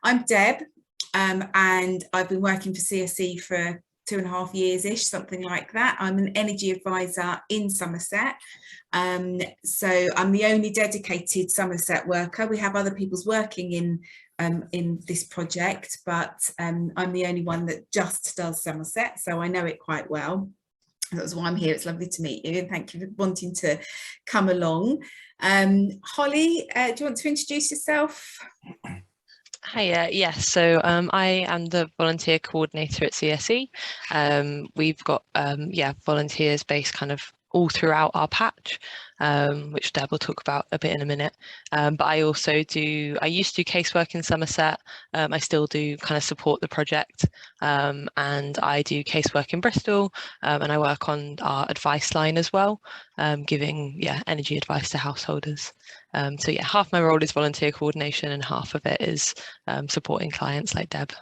I'm Deb, and I've been working for CSE for 2.5 years-ish, something like that. I'm an energy advisor in Somerset. So I'm the only dedicated Somerset worker. We have other people's working in this project, but I'm the only one that just does Somerset, so I know it quite well. That's why I'm here. It's lovely to meet you, and thank you for wanting to come along. Holly, do you want to introduce yourself? Hiya, yes, so I am the volunteer coordinator at CSE. We've got volunteers based kind of all throughout our patch, which Deb will talk about a bit in a minute. But I used to do casework in Somerset. I still do kind of support the project, and I do casework in Bristol, and I work on our advice line as well, giving energy advice to householders. So half my role is volunteer coordination and half of it is supporting clients like Deb.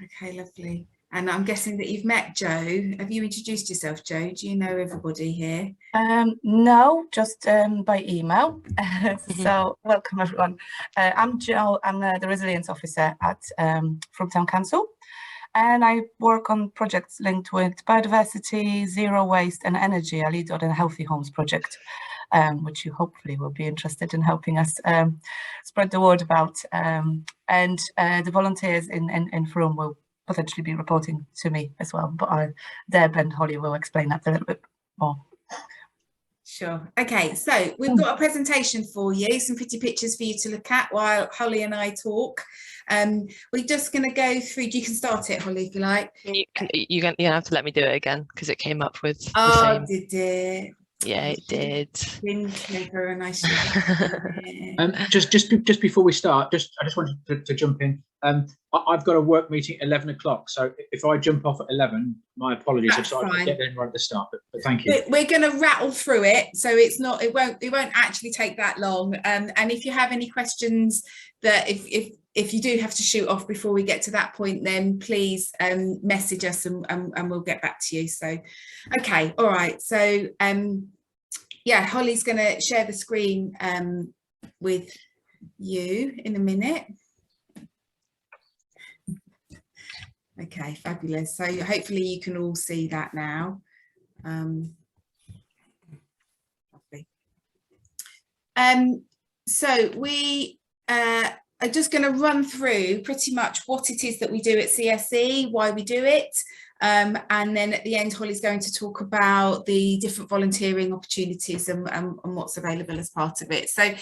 Okay, lovely. And I'm guessing that you've met Jo. Have you introduced yourself, Jo? Do you know everybody here? No, just by email. So welcome everyone. I'm Jo. I'm the resilience officer at Frome Town Council, and I work on projects linked with biodiversity, zero waste and energy. I lead on a healthy homes project, which you hopefully will be interested in helping us spread the word about. And the volunteers in Frome will potentially be reporting to me as well, but Deb and Holly will explain that a little bit more. Sure. Okay, so we've got a presentation for you, some pretty pictures for you to look at while Holly and I talk. We're just going to go through. You can start it, Holly, if you like. You have to let me do it again because it came up with the same. Oh, did it? Yeah, it did. Been clever, and I should. Just before we start, I just wanted to jump in. I've got a work meeting at 11 o'clock, so if I jump off at 11, my apologies. That's I fine. get in right at the start, but thank you. We're going to rattle through it, so it won't actually take that long. And if you have any questions that if you do have to shoot off before we get to that point, then please message us and we'll get back to you. So, okay, all right. So, Holly's going to share the screen with you in a minute. Okay, fabulous. So hopefully you can all see that now. Lovely. So we are just going to run through pretty much what it is that we do at CSE, why we do it, and then at the end Holly's going to talk about the different volunteering opportunities and what's available as part of it. So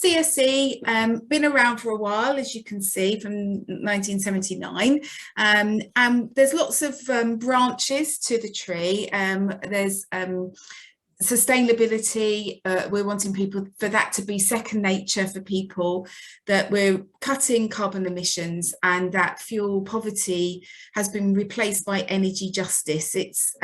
CSE, been around for a while, as you can see, from 1979, and there's lots of branches to the tree. There's sustainability. We're wanting people for that to be second nature for people, that we're cutting carbon emissions, and that fuel poverty has been replaced by energy justice. It's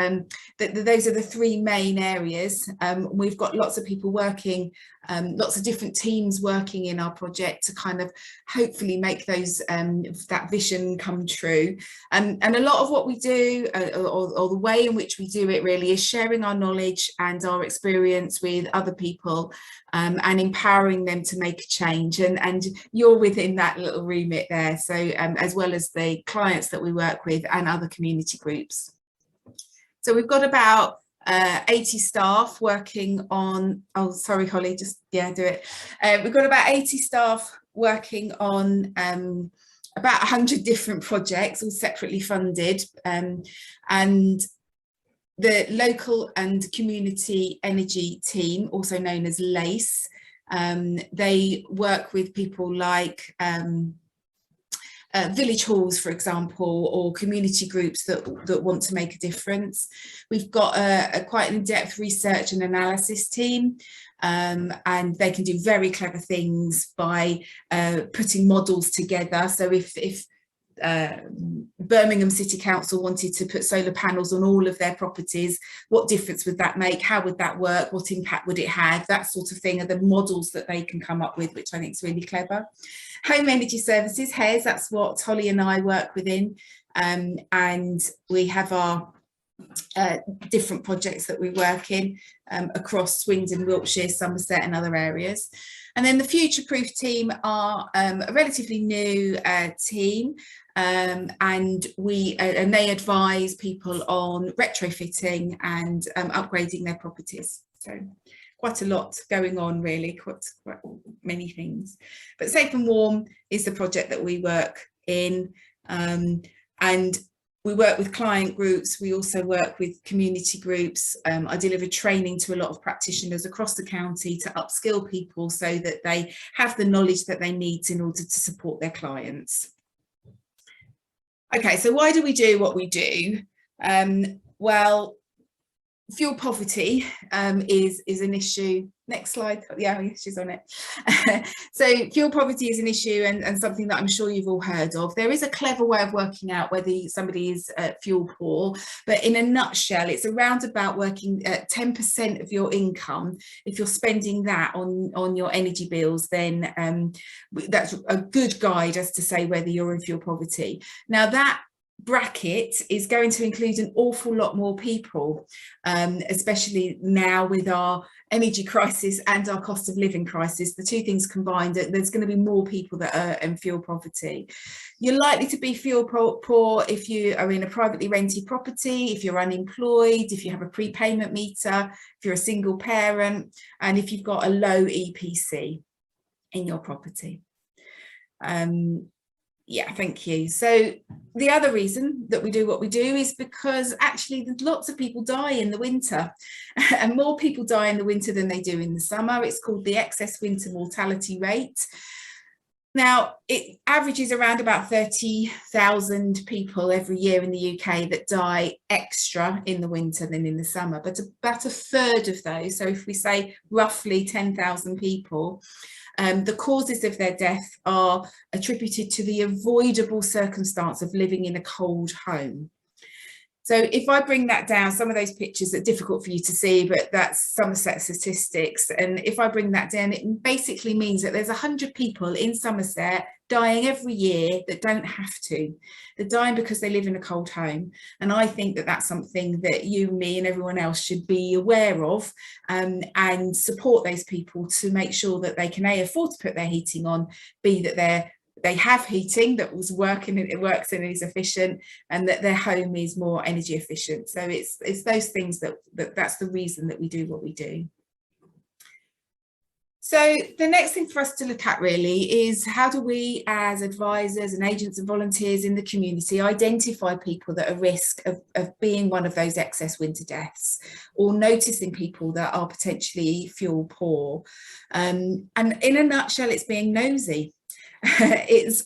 those are the three main areas. We've got lots of people working, lots of different teams working in our project to kind of hopefully make those that vision come true. And a lot of what we do, or the way in which we do it really, is sharing our knowledge and our experience with other people, and empowering them to make a change. And you're within that little remit there. So as well as the clients that we work with and other community groups. So we've got about 80 staff working on, oh sorry Holly, just do it. We've got about 80 staff working on about 100 different projects, all separately funded, and the local and community energy team, also known as LACE, they work with people like village halls, for example, or community groups that want to make a difference. We've got a quite an in-depth research and analysis team, and they can do very clever things by putting models together. So if Birmingham City Council wanted to put solar panels on all of their properties, what difference would that make? How would that work? What impact would it have? That sort of thing are the models that they can come up with, which I think is really clever. Home Energy Services, HERS, that's what Holly and I work within, and we have our different projects that we work in across Swindon, Wiltshire, Somerset and other areas. And then the Future Proof team are a relatively new team, and they advise people on retrofitting and upgrading their properties. So quite a lot going on, really, quite many things. But Safe and Warm is the project that we work in, and we work with client groups. We also work with community groups. I deliver training to a lot of practitioners across the county to upskill people so that they have the knowledge that they need in order to support their clients. Okay, so why do we do what we do? Well, fuel poverty is an issue. Next slide. Yeah, she's on it. So fuel poverty is an issue and something that I'm sure you've all heard of. There is a clever way of working out whether somebody is fuel poor, but in a nutshell, it's around about working at 10% of your income. If you're spending that on your energy bills, then that's a good guide as to say whether you're in fuel poverty. Now that bracket is going to include an awful lot more people, especially now with our energy crisis and our cost of living crisis. The two things combined, there's going to be more people that are in fuel poverty. You're likely to be fuel poor if you are in a privately rented property, if you're unemployed, if you have a prepayment meter, if you're a single parent, and if you've got a low EPC in your property. Yeah, thank you. So the other reason that we do what we do is because actually lots of people die in the winter, and more people die in the winter than they do in the summer. It's called the excess winter mortality rate. Now, it averages around about 30,000 people every year in the UK that die extra in the winter than in the summer, but about a third of those, so if we say roughly 10,000 people, the causes of their death are attributed to the avoidable circumstance of living in a cold home. So if I bring that down, some of those pictures are difficult for you to see, but that's Somerset statistics. And if I bring that down, it basically means that there's 100 people in Somerset dying every year that don't have to. They're dying because they live in a cold home. And I think that that's something that you, me and everyone else should be aware of, and support those people to make sure that they can A, afford to put their heating on, B, that they have heating that was working, it works and is efficient, and that their home is more energy efficient. So it's those things that's the reason that we do what we do. So the next thing for us to look at really is how do we as advisors and agents and volunteers in the community identify people that are at risk of being one of those excess winter deaths, or noticing people that are potentially fuel poor. And in a nutshell, it's being nosy.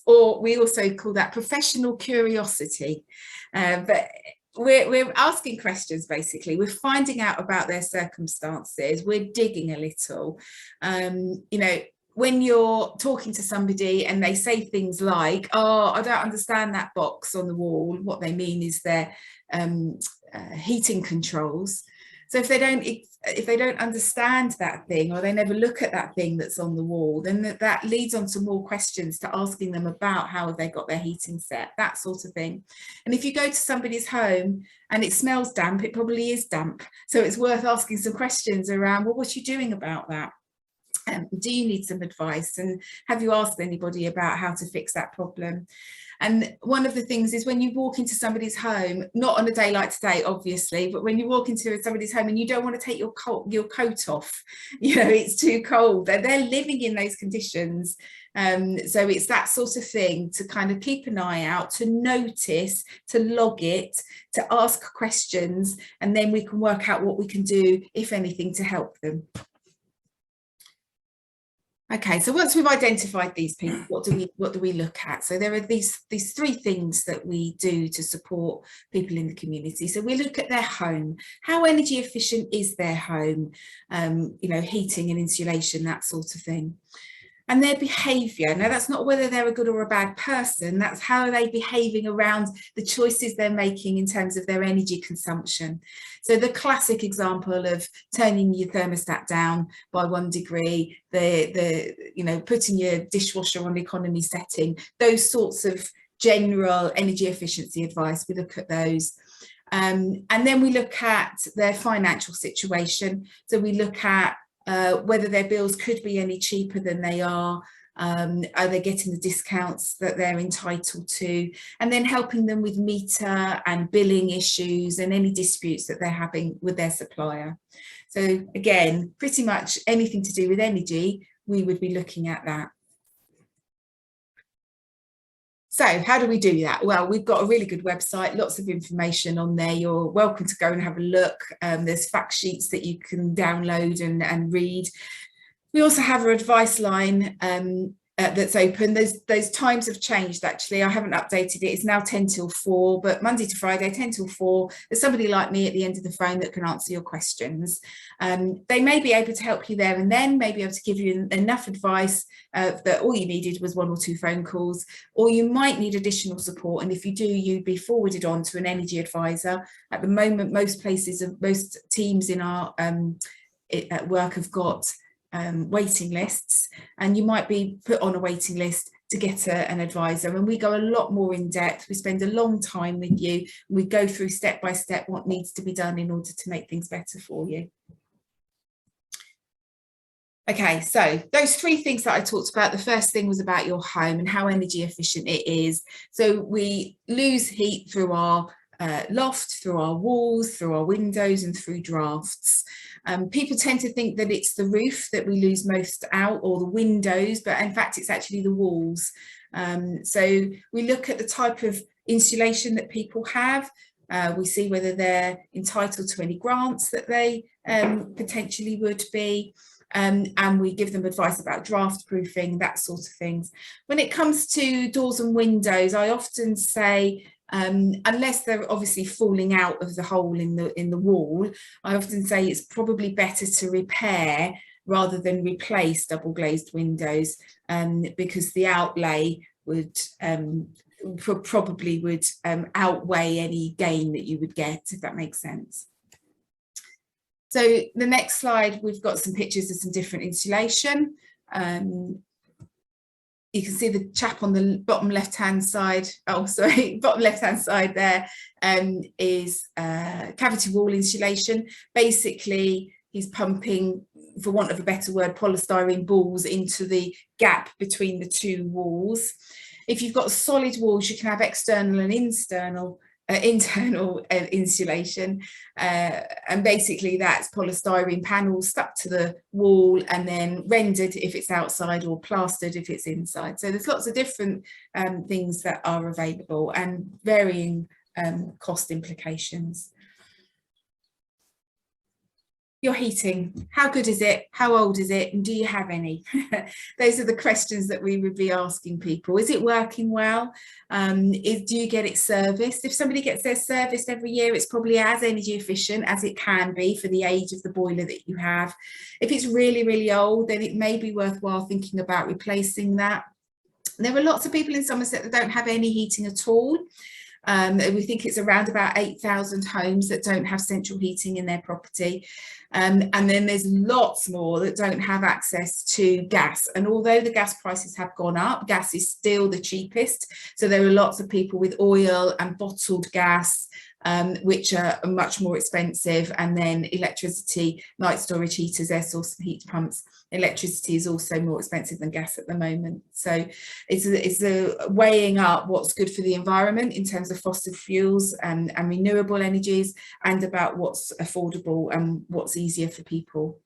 Or we also call that professional curiosity, but we're asking questions. Basically, we're finding out about their circumstances, we're digging a little. You know, when you're talking to somebody and they say things like, oh, I don't understand that box on the wall, what they mean is their heating controls. So if they don't understand that thing, or they never look at that thing that's on the wall, then that leads on to more questions, to asking them about how they got their heating set, that sort of thing. And if you go to somebody's home and it smells damp, it probably is damp. So it's worth asking some questions around, well, what are you doing about that? Do you need some advice? And have you asked anybody about how to fix that problem? And one of the things is when you walk into somebody's home, not on a day like today, obviously, but when you walk into somebody's home and you don't want to take your coat off, you know, it's too cold. They're living in those conditions. So it's that sort of thing, to kind of keep an eye out, to notice, to log it, to ask questions, and then we can work out what we can do, if anything, to help them. Okay, so once we've identified these people, what do we look at? So there are these three things that we do to support people in the community. So we look at their home. How energy efficient is their home? You know, heating and insulation, that sort of thing. And their behaviour. Now, that's not whether they're a good or a bad person, that's how are they behaving around the choices they're making in terms of their energy consumption. So the classic example of turning your thermostat down by 1 degree, you know, putting your dishwasher on economy setting, those sorts of general energy efficiency advice, we look at those. And then we look at their financial situation. So we look at whether their bills could be any cheaper than they are they getting the discounts that they're entitled to, and then helping them with meter and billing issues and any disputes that they're having with their supplier. So again, pretty much anything to do with energy, we would be looking at that. So how do we do that? Well, we've got a really good website, lots of information on there. You're welcome to go and have a look. There's fact sheets that you can download and read. We also have an advice line that's open. Those times have changed, actually. I haven't updated it. It's now 10 till 4, but Monday to Friday, 10 till 4, there's somebody like me at the end of the phone that can answer your questions. They may be able to help you there and then, may be able to give you enough advice that all you needed was 1 or 2 phone calls, or you might need additional support. And if you do, you'd be forwarded on to an energy advisor. At the moment, most places, most teams in our at work have got waiting lists, and you might be put on a waiting list to get an advisor, and we go a lot more in depth. We spend a long time with you, and we go through step by step what needs to be done in order to make things better for you. Okay, so those 3 things that I talked about, the first thing was about your home and how energy efficient it is. So we lose heat through our loft, through our walls, through our windows, and through drafts. People tend to think that it's the roof that we lose most out, or the windows, but in fact it's actually the walls. So we look at the type of insulation that people have. We see whether they're entitled to any grants that they potentially would be. And we give them advice about draft proofing, that sort of things. When it comes to doors and windows, I often say, unless they're obviously falling out of the hole in the wall, I often say it's probably better to repair rather than replace double glazed windows, because the outlay would probably would outweigh any gain that you would get, if that makes sense. So the next slide, we've got some pictures of some different insulation. You can see the chap on the bottom left-hand side, bottom left-hand side there is cavity wall insulation. Basically, he's pumping, for want of a better word, polystyrene balls into the gap between the 2 walls. If you've got solid walls, you can have external and internal insulation, and basically that's polystyrene panels stuck to the wall and then rendered if it's outside, or plastered if it's inside. So there's lots of different things that are available, and varying cost implications. Your heating, how good is it? How old is it? And do you have any? Those are the questions that we would be asking people. Is it working well? Do you get it serviced? If somebody gets theirs serviced every year, it's probably as energy efficient as it can be for the age of the boiler that you have. If it's really, really old, then it may be worthwhile thinking about replacing that. There are lots of people in Somerset that don't have any heating at all. We think it's around about 8,000 homes that don't have central heating in their property. And then there's lots more that don't have access to gas. And although the gas prices have gone up, gas is still the cheapest. So there are lots of people with oil and bottled gas, which are much more expensive. And then electricity, light storage heaters, air source heat pumps. Electricity is also more expensive than gas at the moment. So it's a weighing up what's good for the environment in terms of fossil fuels and renewable energies, and about what's affordable and what's easier for people.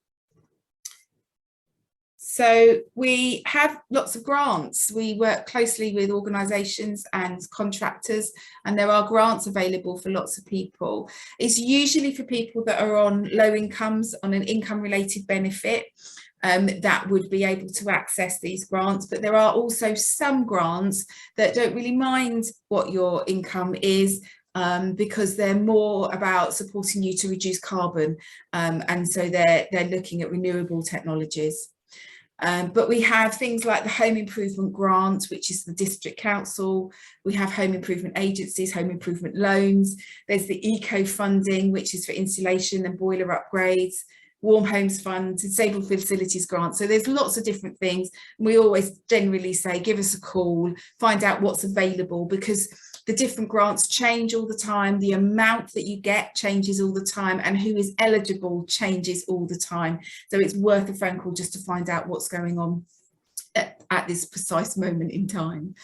So we have lots of grants. We work closely with organisations and contractors, and there are grants available for lots of people. It's usually for people that are on low incomes, on an income related benefit, that would be able to access these grants. But there are also some grants that don't really mind what your income is, because they're more about supporting you to reduce carbon, and so they're looking at renewable technologies. But we have things like the Home Improvement Grant, which is the district council. We have home improvement agencies, home improvement loans. There's the eco funding, which is for insulation and boiler upgrades. Warm Homes Fund, Disabled Facilities Grant. So there's lots of different things. We always generally say, give us a call, find out what's available, because The different grants change all the time. The amount that you get changes all the time, and who is eligible changes all the time. So it's worth a phone call just to find out what's going on at this precise moment in time.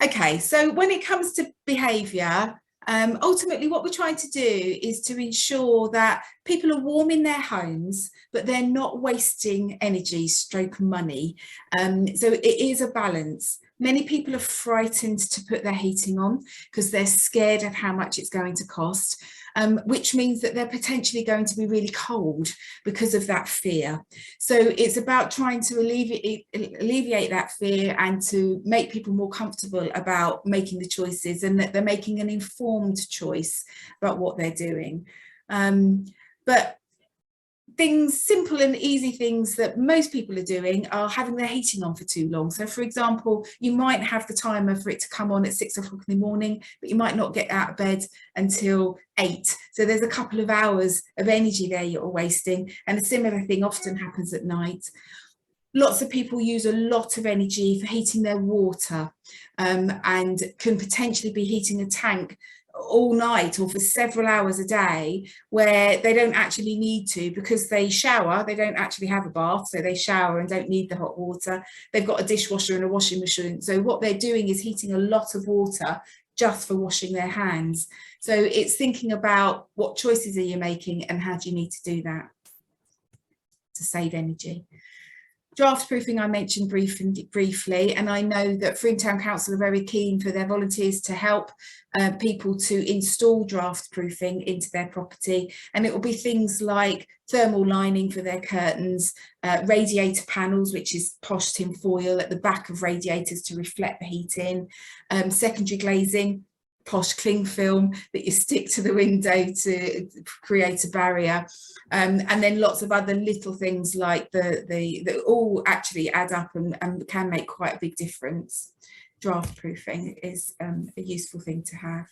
Okay, so when it comes to behaviour, ultimately what we're trying to do is to ensure that people are warm in their homes, but they're not wasting energy stroke money. So it is a balance. Many people are frightened to put their heating on because they're scared of how much it's going to cost, which means that they're potentially going to be really cold because of that fear. So it's about trying to alleviate that fear and to make people more comfortable about making the choices, and that they're making an informed choice about what they're doing. But things, simple and easy things that most people are doing are having their heating on for too long. So for example, you might have the timer for it to come on at 6 o'clock in the morning, but you might not get out of bed until 8. So there's a couple of hours of energy there you're wasting. And a similar thing often happens at night. Lots of people use a lot of energy for heating their water, and can potentially be heating a tank all night or for several hours a day, where they don't actually need to, because they shower. They don't actually have a bath, so they shower and don't need the hot water. They've got a dishwasher and a washing machine, so what they're doing is heating a lot of water just for washing their hands. So it's thinking about what choices are you making and how do you need to do that to save energy. Draft proofing I mentioned briefly, and I know that Frome Town Council are very keen for their volunteers to help people to install draft proofing into their property, and it will be things like thermal lining for their curtains, radiator panels, which is posh tin foil at the back of radiators to reflect the heat in, secondary glazing, posh cling film that you stick to the window to create a barrier, and then lots of other little things like that all actually add up and can make quite a big difference. Draft proofing is a useful thing to have.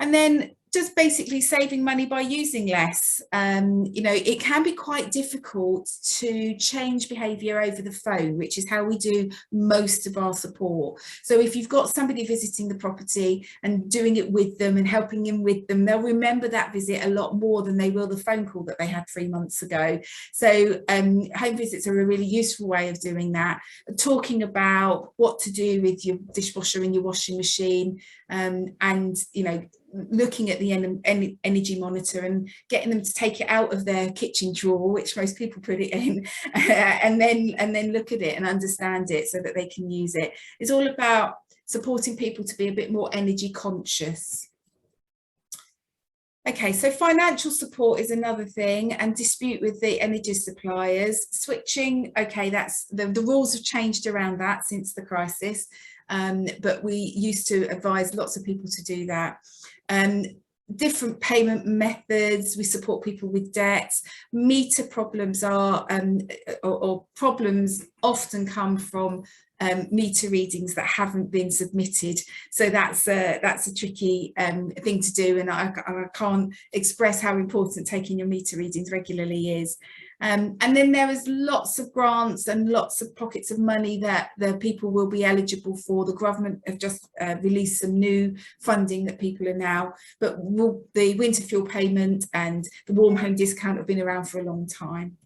And then just basically saving money by using less. You know, it can be quite difficult to change behaviour over the phone, which is how we do most of our support. So if you've got somebody visiting the property and doing it with them and helping them with them, they'll remember that visit a lot more than they will the phone call that they had 3 months ago. So home visits are a really useful way of doing that. Talking about what to do with your dishwasher and your washing machine, and you know, looking at the energy monitor and getting them to take it out of their kitchen drawer, which most people put it in, and then look at it and understand it so that they can use it. It's all about supporting people to be a bit more energy conscious. Okay, so financial support is another thing, and dispute with the energy suppliers. Switching, okay, that's the rules have changed around that since the crisis, but we used to advise lots of people to do that. Different payment methods, we support people with debts. Meter problems are, or problems often come from meter readings that haven't been submitted. So that's a tricky thing to do, and I can't express how important taking your meter readings regularly is. And then there is lots of grants and lots of pockets of money that the people will be eligible for. The government have just released some new funding that people are now, but the winter fuel payment and the warm home discount have been around for a long time.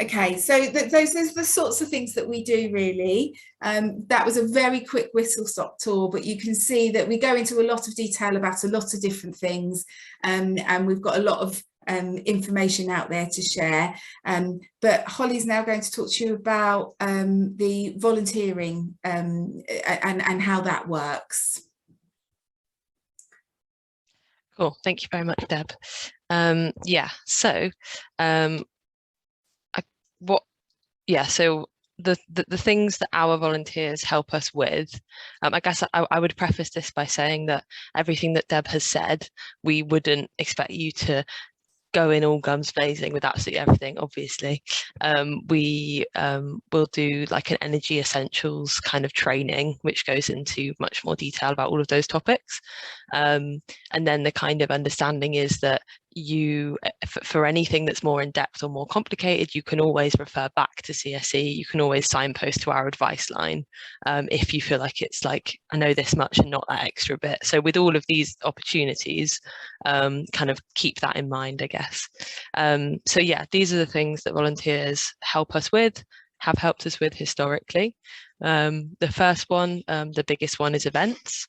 Okay, so those are the sorts of things that we do, really. That was a very quick whistle-stop tour, but you can see that we go into a lot of detail about a lot of different things, and we've got a lot of information out there to share. But Holly's now going to talk to you about the volunteering and how that works. Cool, thank you very much, Deb. Yeah, so so the things that our volunteers help us with, I guess I would preface this by saying that everything that Deb has said, we wouldn't expect you to go in all guns blazing with absolutely everything, obviously. We will do like an energy essentials kind of training, which goes into much more detail about all of those topics. And then the kind of understanding is that you, for anything that's more in depth or more complicated, you can always refer back to CSE. You can always signpost to our advice line if you feel like it's like, I know this much and not that extra bit. So with all of these opportunities, kind of keep that in mind, I guess. So yeah, these are the things that volunteers help us with, have helped us with historically. The first one, the biggest one, is events.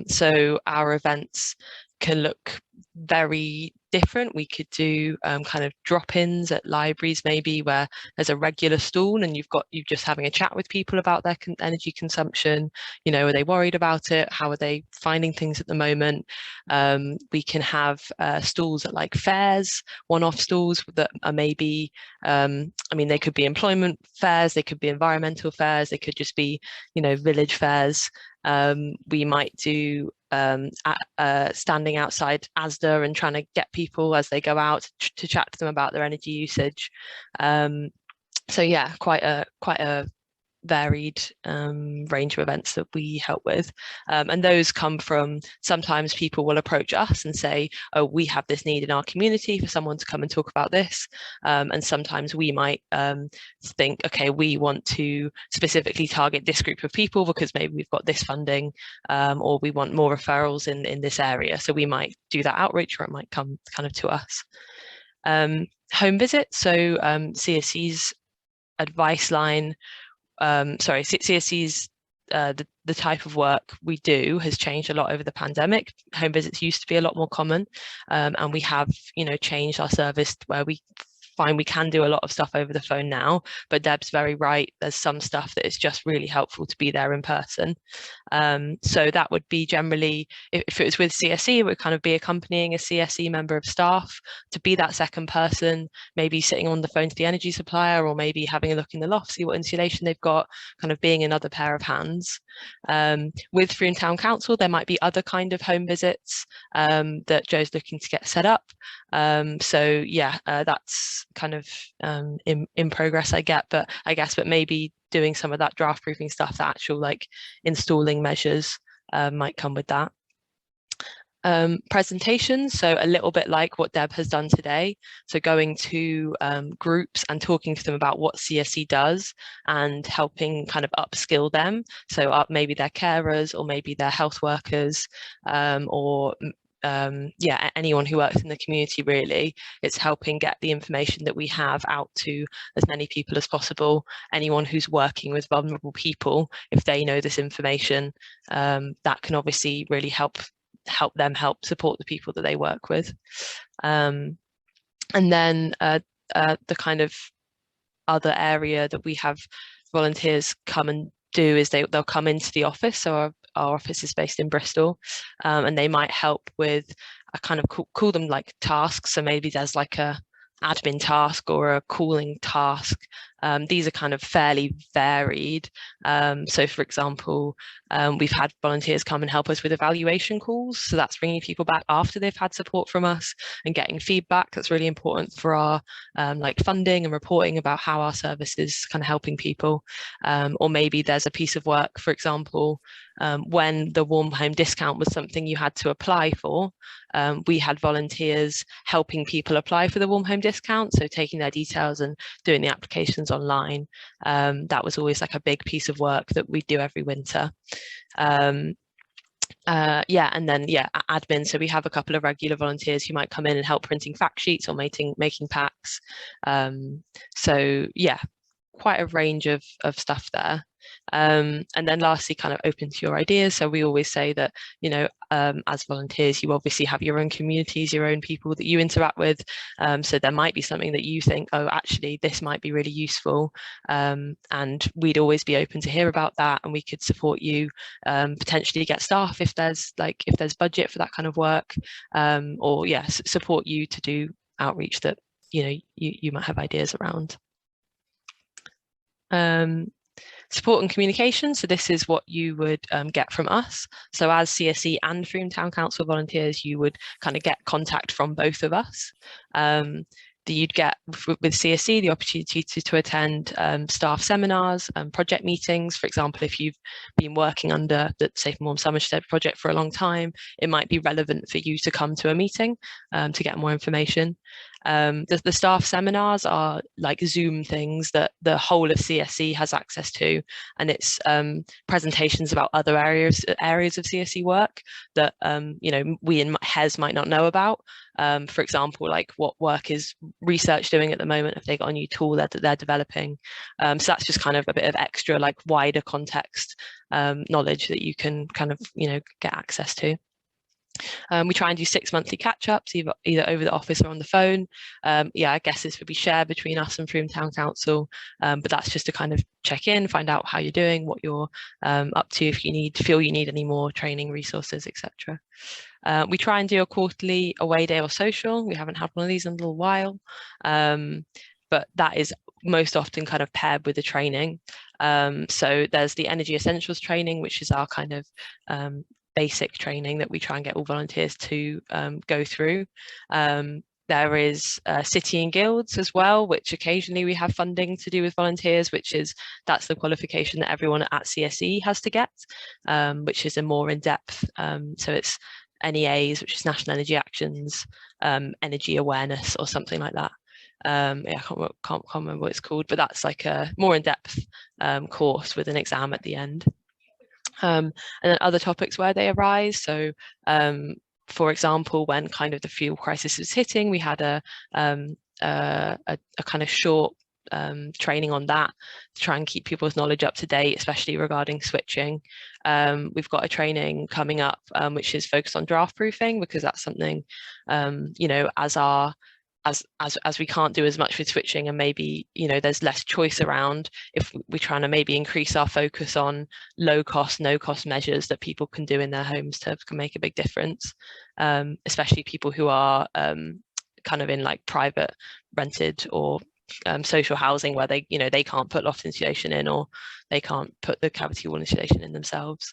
So our events can look very different. We could do kind of drop-ins at libraries, maybe, where there's a regular stall and you're just having a chat with people about their energy consumption. You know, are they worried about it? How are they finding things at the moment? We can have stalls at like fairs, one-off stalls that are maybe, I mean, they could be employment fairs, they could be environmental fairs, they could just be, you know, village fairs. We might do standing outside ASDA and trying to get people as they go out to chat to them about their energy usage. So yeah, quite a varied range of events that we help with, and those come from, sometimes people will approach us and say, oh, we have this need in our community for someone to come and talk about this, and sometimes we might think, okay, we want to specifically target this group of people because maybe we've got this funding, or we want more referrals in this area, so we might do that outreach, or it might come kind of to us. Home visits, so CSE's advice line, CSE's the type of work we do has changed a lot over the pandemic. Home visits used to be a lot more common, and we have, you know, changed our service where we find we can do a lot of stuff over the phone now, but Deb's very right, there's some stuff that is just really helpful to be there in person. So that would be generally, if it was with CSE, it would kind of be accompanying a CSE member of staff to be that second person, maybe sitting on the phone to the energy supplier, or maybe having a look in the loft, see what insulation they've got, kind of being another pair of hands. With Frome Town Council, there might be other kind of home visits that Joe's looking to get set up. So yeah, that's kind of in progress, I guess, but maybe doing some of that draft proofing stuff, the actual like installing measures might come with that. Presentations, so a little bit like what Deb has done today, so going to groups and talking to them about what CSE does and helping kind of upskill them, so maybe they're carers, or maybe they're health workers, or yeah, anyone who works in the community, really. It's helping get the information that we have out to as many people as possible. Anyone who's working with vulnerable people, if they know this information, that can obviously really help them support the people that they work with. And then the kind of other area that we have volunteers come and do is they'll come into the office. So our office is based in Bristol, and they might help with a kind of call them like tasks. So maybe there's like a admin task or a cooling task. These are kind of fairly varied. So for example, we've had volunteers come and help us with evaluation calls. So that's bringing people back after they've had support from us and getting feedback. That's really important for our like funding and reporting about how our service is kind of helping people. Or maybe there's a piece of work, for example, when the warm home discount was something you had to apply for, we had volunteers helping people apply for the warm home discount, so taking their details and doing the applications online. That was always like a big piece of work that we do every winter. Yeah, and then yeah, admin. So we have a couple of regular volunteers who might come in and help printing fact sheets or making packs. So yeah, quite a range of stuff there. And then lastly, kind of open to your ideas. So we always say that, you know, as volunteers, you obviously have your own communities, your own people that you interact with. So there might be something that you think, oh, actually, this might be really useful. And we'd always be open to hear about that, and we could support you, potentially get staff if there's budget for that kind of work, or yes, support you to do outreach that, you know, you might have ideas around. Support and communication. So this is what you would get from us. So as CSE and Frome Town Council volunteers, you would kind of get contact from both of us. you'd get with CSE the opportunity to attend staff seminars and project meetings. For example, if you've been working under the Safe and Warm Somerset project for a long time, it might be relevant for you to come to a meeting to get more information. The staff seminars are like Zoom things that the whole of CSE has access to, and it's presentations about other areas of CSE work that we in HES might not know about. For example, like what work is research doing at the moment, if they got a new tool that they're developing. So that's just kind of a bit of extra, like wider context knowledge that you can kind of get access to. We try and do 6 monthly catch-ups, either over the office or on the phone. I guess this would be shared between us and Frome Town Council, but that's just to kind of check in, find out how you're doing, what you're up to, if you feel you need any more training resources, etc. We try and do a quarterly away day or social. We haven't had one of these in a little while, but that is most often kind of paired with the training. So there's the Energy Essentials training, which is our kind of basic training that we try and get all volunteers to go through. There is City and Guilds as well, which occasionally we have funding to do with volunteers, that's the qualification that everyone at CSE has to get, which is a more in-depth, so it's NEAs, which is National Energy Actions, Energy Awareness or something like that. I can't remember what it's called, but that's like a more in-depth course with an exam at the end. And then other topics where they arise. So for example, when kind of the fuel crisis was hitting, we had a kind of short training on that to try and keep people's knowledge up to date, especially regarding switching. We've got a training coming up which is focused on draft proofing, because that's something as we can't do as much with switching, and maybe there's less choice around, if we're trying to maybe increase our focus on low cost, no cost measures that people can do in their homes can make a big difference, especially people who are kind of in like private rented or social housing, where they can't put loft insulation in, or they can't put the cavity wall insulation in themselves.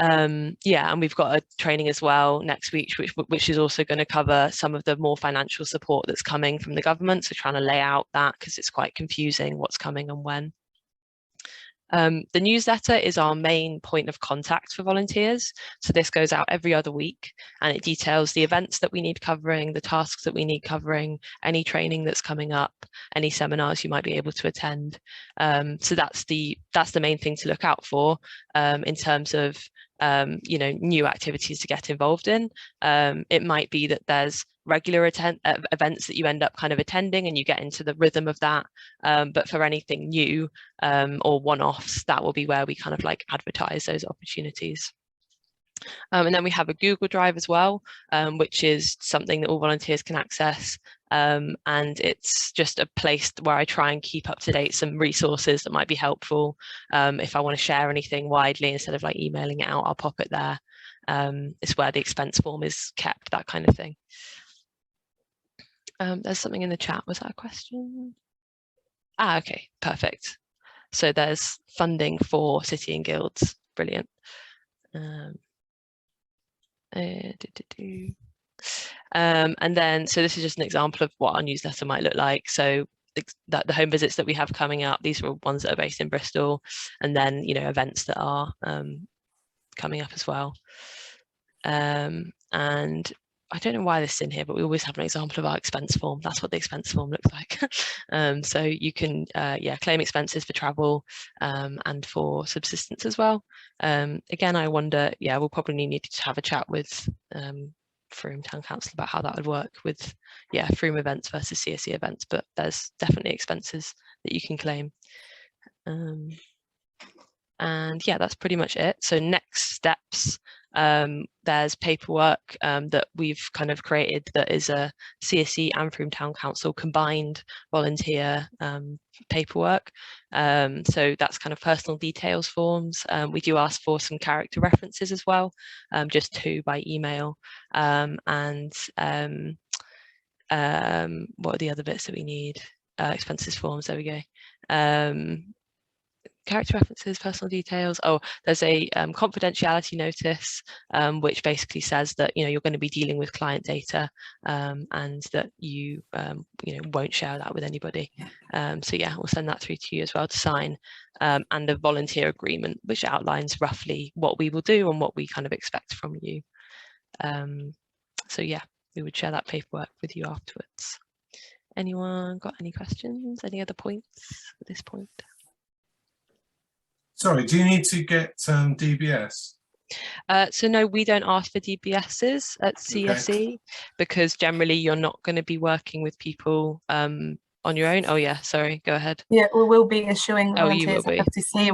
And we've got a training as well next week, which is also going to cover some of the more financial support that's coming from the government. So trying to lay out that, because it's quite confusing what's coming and when. The newsletter is our main point of contact for volunteers. So this goes out every other week, and it details the events that we need covering, the tasks that we need covering, any training that's coming up, any seminars you might be able to attend. So that's the main thing to look out for in terms of new activities to get involved in. It might be that there's regular events that you end up kind of attending and you get into the rhythm of that, but for anything new or one-offs, that will be where we kind of like advertise those opportunities. And then we have a Google Drive as well, which is something that all volunteers can access. And it's just a place where I try and keep up to date some resources that might be helpful. If I want to share anything widely, instead of like emailing it out, I'll pop it there. It's where the expense form is kept, that kind of thing. There's something in the chat. Was that a question? Okay, perfect. So there's funding for City and Guilds. Brilliant. And then, so this is just an example of what our newsletter might look like. So the home visits that we have coming up, these are ones that are based in Bristol, and then events that are coming up as well. And I don't know why this is in here, but we always have an example of our expense form. That's what the expense form looks like. So you can claim expenses for travel and for subsistence as well. Again, I wonder, we'll probably need to have a chat with Frome Town Council about how that would work with Frome events versus CSE events, but there's definitely expenses that you can claim. And that's pretty much it. So next steps, there's paperwork that we've kind of created that is a CSE and Frome Town Council combined volunteer paperwork. So that's kind of personal details forms. We do ask for some character references as well, just 2 by email. And what are the other bits that we need? Expenses forms, there we go. character references, personal details. Oh, there's a confidentiality notice, which basically says that you're going to be dealing with client data, and that you won't share that with anybody. So yeah, we'll send that through to you as well to sign, and a volunteer agreement which outlines roughly what we will do and what we kind of expect from you. So yeah, we would share that paperwork with you afterwards. Anyone got any questions? Any other points at this point? Sorry, do you need to get DBS? So no, we don't ask for DBSs at CSE, because generally you're not going to be working with people on your own. Oh yeah, sorry, go ahead. Yeah, we will be issuing volunteers at FTC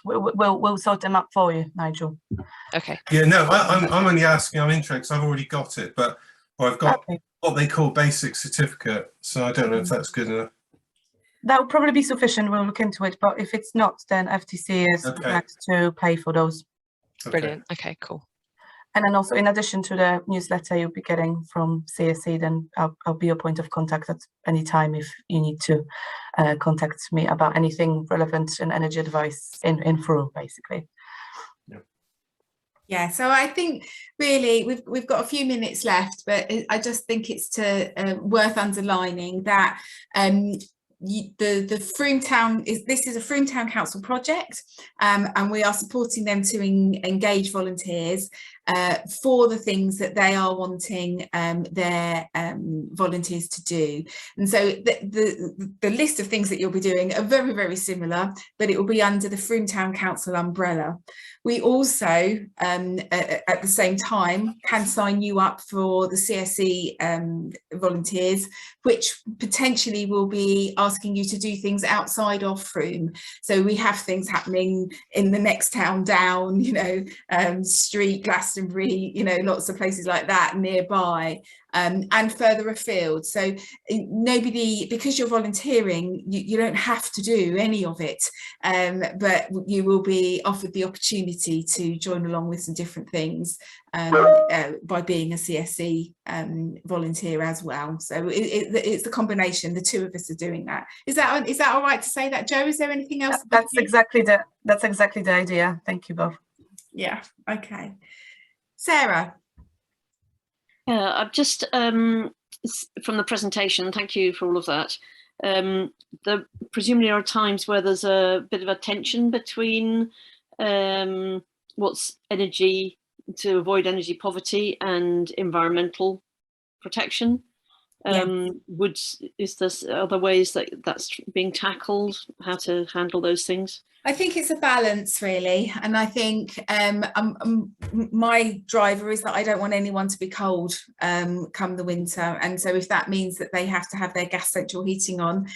we'll sort them up for you, Nigel. Okay. Yeah, no, I'm only asking. I'm interested 'cause I've already got it, but I've got what they call basic certificate, so I don't know if that's good enough. That will probably be sufficient. We'll look into it, but if it's not, then FTC is required to pay for those. Brilliant. Okay, cool. And then also, in addition to the newsletter you'll be getting from CSE, then I'll be your point of contact at any time if you need to contact me about anything relevant and energy advice in Frome, basically. Yeah, so I think really we've got a few minutes left, but I just think it's worth underlining that the Frome Town this is a Frome Town Council project, and we are supporting them to engage volunteers for the things that they are wanting their volunteers to do. And so the list of things that you'll be doing are very, very similar, but it will be under the Frome Town Council umbrella. We also, at the same time, can sign you up for the CSE volunteers, which potentially will be asking you to do things outside of Frome. So we have things happening in the next town down, Street, Glastonbury, lots of places like that nearby. And further afield. So because you're volunteering, you don't have to do any of it, but you will be offered the opportunity to join along with some different things by being a CSE volunteer as well. So it's the combination. The two of us are doing that. Is that all right to say that, Jo? Is there anything else? That's exactly the idea. Thank you both. Yeah. Okay. Sarah. Yeah, I've just from the presentation, thank you for all of that. Presumably there are times where there's a bit of a tension between what's energy to avoid energy poverty and environmental protection. Is there other ways that's being tackled, how to handle those things? I think it's a balance, really, and I think my driver is that I don't want anyone to be cold come the winter, and so if that means that they have to have their gas central heating on,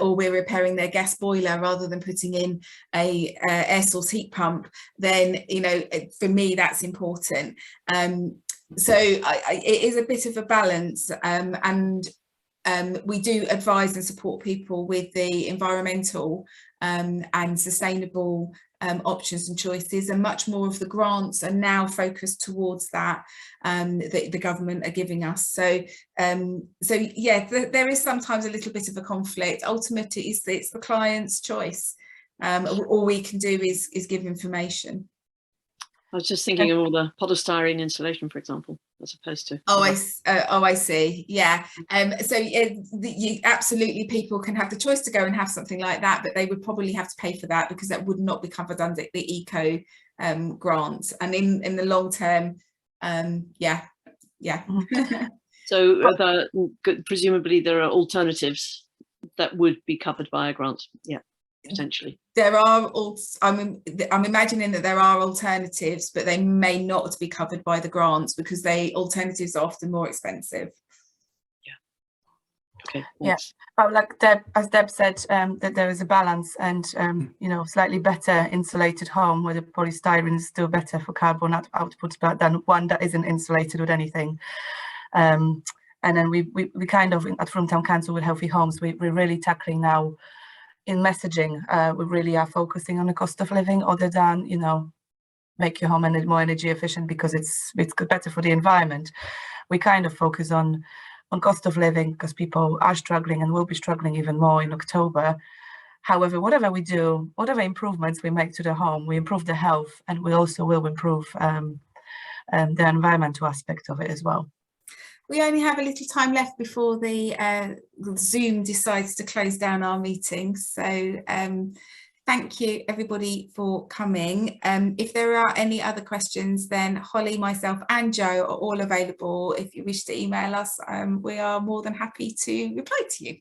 or we're repairing their gas boiler rather than putting in a air source heat pump, then for me that's important. So it is a bit of a balance, and we do advise and support people with the environmental and sustainable options and choices, and much more of the grants are now focused towards that the government are giving us. So yeah, there is sometimes a little bit of a conflict. Ultimately it's the client's choice. All we can do is give information. I was just thinking of all the polystyrene insulation, for example, as opposed to. I see. Yeah. So absolutely, people can have the choice to go and have something like that, but they would probably have to pay for that because that would not be covered under the eco grants. And in the long term, yeah. So presumably there are alternatives that would be covered by a grant. Yeah. Potentially there are I'm imagining that there are alternatives, but they may not be covered by the grants because alternatives are often more expensive. Okay. Yeah, but like as Deb said, that there is a balance, and slightly better insulated home where the polystyrene is still better for carbon output than one that isn't insulated with anything. And then we kind of at Frome Town Council with Healthy Homes, we're really tackling now in messaging. We really are focusing on the cost of living, other than make your home more energy efficient because it's better for the environment. We kind of focus on cost of living because people are struggling and will be struggling even more in October. However, whatever we do, whatever improvements we make to the home, we improve the health, and we also will improve the environmental aspect of it as well. We only have a little time left before the Zoom decides to close down our meeting. So thank you everybody for coming. If there are any other questions, then Holly, myself and Joe are all available. If you wish to email us, we are more than happy to reply to you.